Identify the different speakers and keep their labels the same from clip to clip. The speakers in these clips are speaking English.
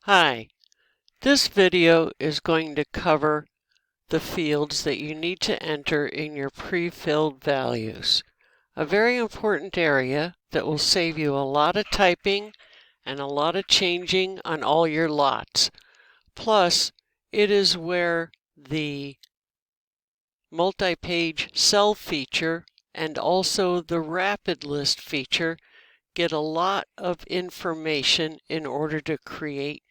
Speaker 1: Hi, this video is going to cover the fields that you need to enter in your pre-filled values. A very important area that will save you a lot of typing and a lot of changing on all your lots. Plus, it is where the multi-page cell feature and also the rapid list feature get a lot of information in order to create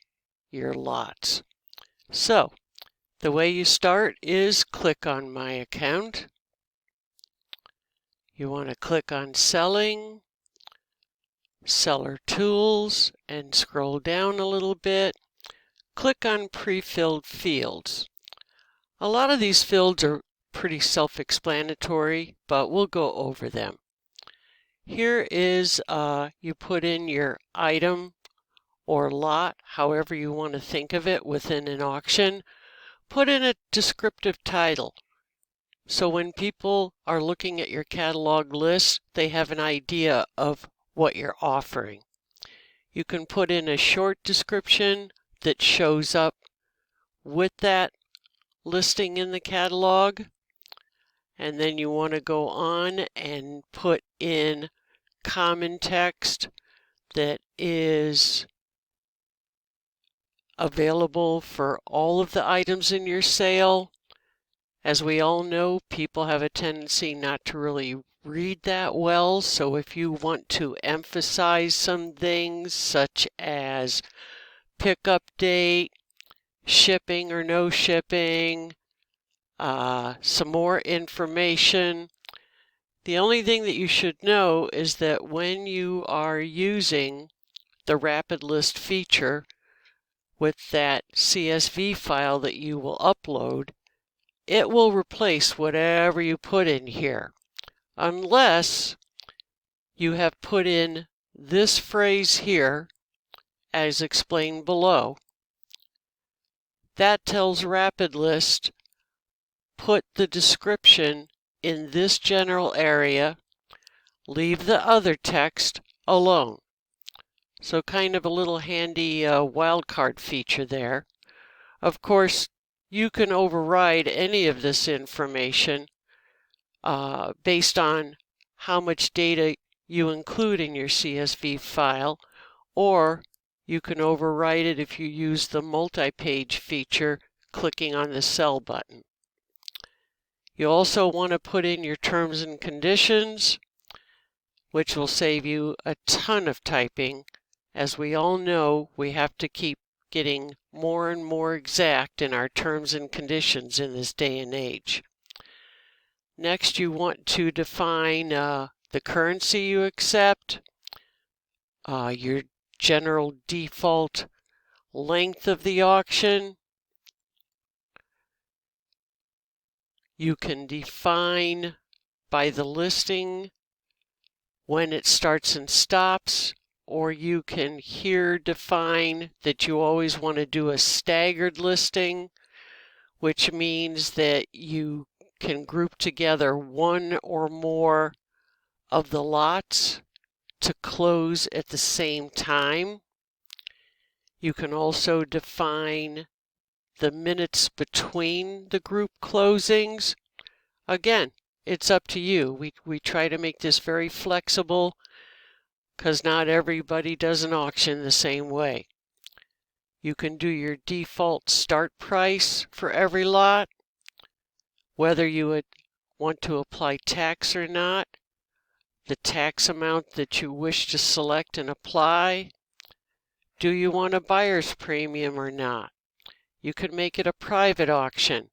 Speaker 1: your lots. So, the way you start is click on My Account. You want to click on Selling, Seller Tools, and scroll down a little bit. Click on Prefilled Fields. A lot of these fields are pretty self-explanatory, but we'll go over them. Here is, you put in your item or lot, however you want to think of it within an auction. Put in a descriptive title, so when people are looking at your catalog list, they have an idea of what you're offering. You can put in a short description that shows up with that listing in the catalog, and then you want to go on and put in common text that is available for all of the items in your sale. As we all know, people have a tendency not to really read that well, so if you want to emphasize some things such as pickup date, shipping or no shipping, some more information, the only thing that you should know is that when you are using the rapid list feature with that CSV file that you will upload, it will replace whatever you put in here, unless you have put in this phrase here, as explained below. That tells Rapid List, put the description in this general area, leave the other text alone. So kind of a little handy wildcard feature there. Of course, you can override any of this information based on how much data you include in your CSV file, or you can override it if you use the multi-page feature clicking on the Cell button. You also want to put in your terms and conditions, which will save you a ton of typing. As we all know, we have to keep getting more and more exact in our terms and conditions in this day and age. Next, you want to define the currency you accept, your general default length of the auction. You can define by the listing when it starts and stops, or you can here define that you always want to do a staggered listing, which means that you can group together one or more of the lots to close at the same time. You can also define the minutes between the group closings. Again, it's up to you. We try to make this very flexible because not everybody does an auction the same way. You can do your default start price for every lot, whether you would want to apply tax or not, the tax amount that you wish to select and apply. Do you want a buyer's premium or not? You could make it a private auction.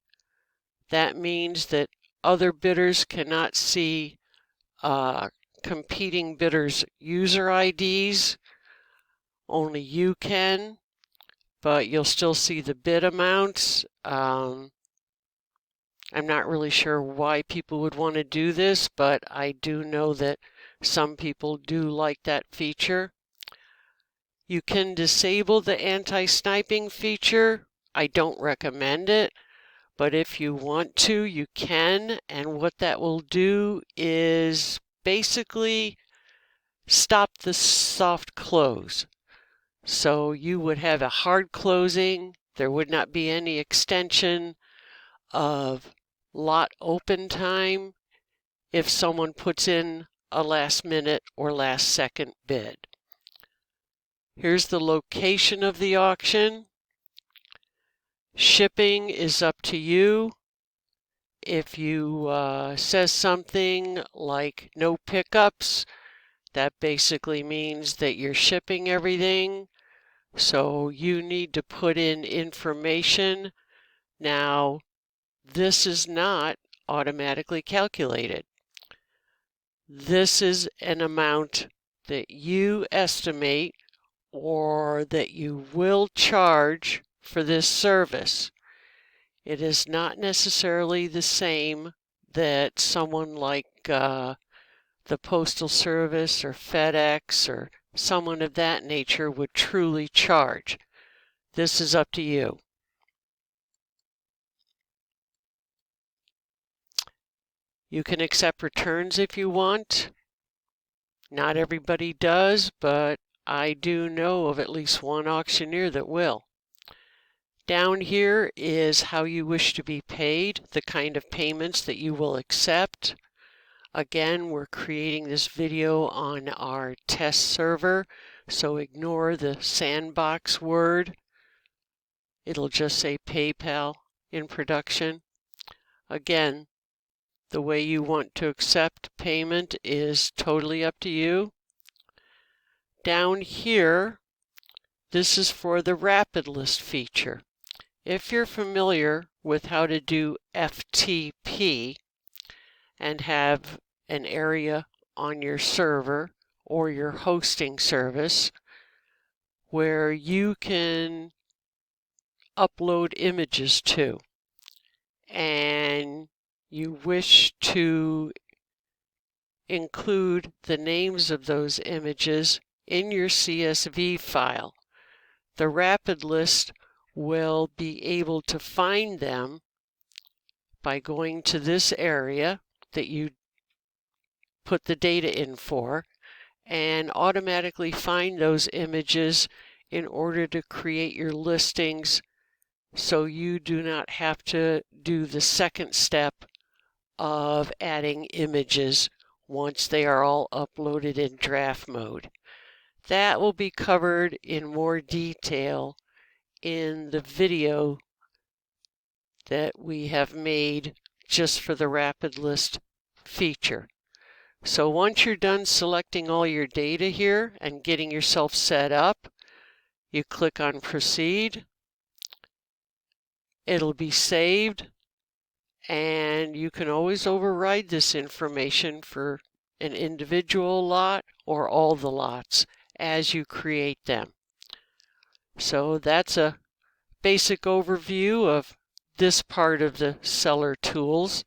Speaker 1: That means that other bidders cannot see competing bidders' user IDs. Only you can, but you'll still see the bid amounts. I'm not really sure why people would want to do this, but I do know that some people do like that feature. You can disable the anti-sniping feature. I don't recommend it, but if you want to, you can. And what that will do is basically stop the soft close. So you would have a hard closing. There would not be any extension of lot open time if someone puts in a last minute or last second bid. Here's the location of the auction. Shipping is up to you. If you says something like no pickups, that basically means that you're shipping everything. So you need to put in information. Now, this is not automatically calculated. This is an amount that you estimate or that you will charge for this service. It is not necessarily the same that someone like the Postal Service or FedEx or someone of that nature would truly charge. This is up to you. You can accept returns if you want. Not everybody does, but I do know of at least one auctioneer that will. Down here is how you wish to be paid, the kind of payments that you will accept. Again, we're creating this video on our test server, so ignore the sandbox word. It'll just say PayPal in production. Again, the way you want to accept payment is totally up to you. Down here, this is for the rapid list feature. If you're familiar with how to do FTP and have an area on your server or your hosting service where you can upload images to, and you wish to include the names of those images in your CSV file, the rapid list will be able to find them by going to this area that you put the data in for and automatically find those images in order to create your listings, so you do not have to do the second step of adding images once they are all uploaded in draft mode. That will be covered in more detail in the video that we have made just for the rapid list feature. So once you're done selecting all your data here and getting yourself set up, you click on Proceed. It'll be saved, and you can always override this information for an individual lot or all the lots as you create them. So that's a basic overview of this part of the seller tools.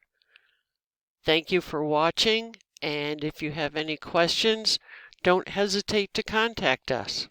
Speaker 1: Thank you for watching, and if you have any questions, don't hesitate to contact us.